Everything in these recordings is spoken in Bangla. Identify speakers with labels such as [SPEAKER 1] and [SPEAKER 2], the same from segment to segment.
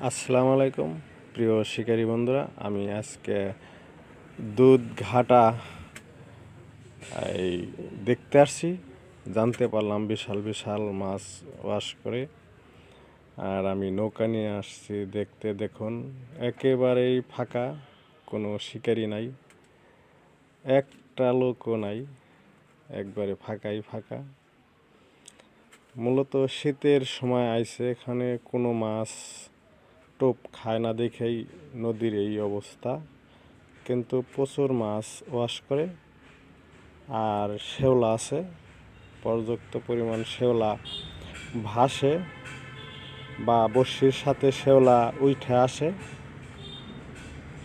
[SPEAKER 1] আসসালামু আলাইকুম প্রিয় শিকারী বন্ধুরা, আমি আজকে দুধঘাটা এই দেখতে আসছি। জানতে পারলাম বিশাল বিশাল মাছ ওয়াশ করে, আর আমি নৌকা নিয়ে আসছি দেখতে। দেখুন, একেবারেই ফাঁকা, কোনো শিকারি নাই, একটা লোকও নাই, একবারে ফাঁকাই ফাঁকা। মূলত শীতের সময় আইছে, এখানে কোনো মাছ টোপ খায় না দেখেই নদীর এই অবস্থা, কিন্তু প্রচুর মাছ ওয়াশ করে। আর শেওলা আছে, পর্যাপ্ত পরিমাণ শেওলা ভাসে বা বড়শির সাথে শেওলা উঠে আসে।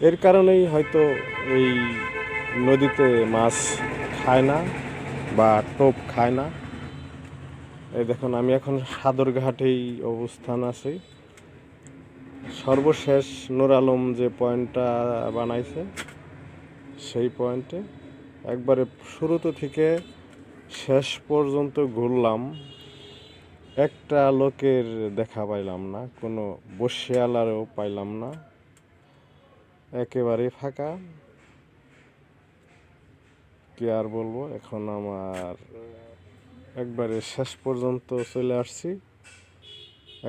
[SPEAKER 1] এর কারণেই হয়তো এই নদীতে মাছ খায় না বা টোপ খায় না। এই দেখুন, আমি এখন সাদরঘাটেই অবস্থান আছি। সর্বশেষ নূর আলম যে পয়েন্টটা বানাইছে, সেই পয়েন্টে একবারে শুরুতে থেকে শেষ পর্যন্ত ঘুরলাম, একটা লোকের দেখা পাইলাম না, কোনো বসিয়ালারও পাইলাম না, একেবারে ফাঁকা। কি আর বলবো, এখন আমার একবারে শেষ পর্যন্ত চলে আসছি,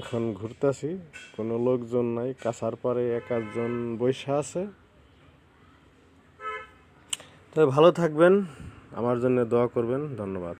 [SPEAKER 1] এখন ঘুরতেছি, কোনো লোকজন নাই। কাছার পরে এক আধজন বৈশা আছে। তবে ভালো থাকবেন, আমার জন্য দোয়া করবেন। ধন্যবাদ।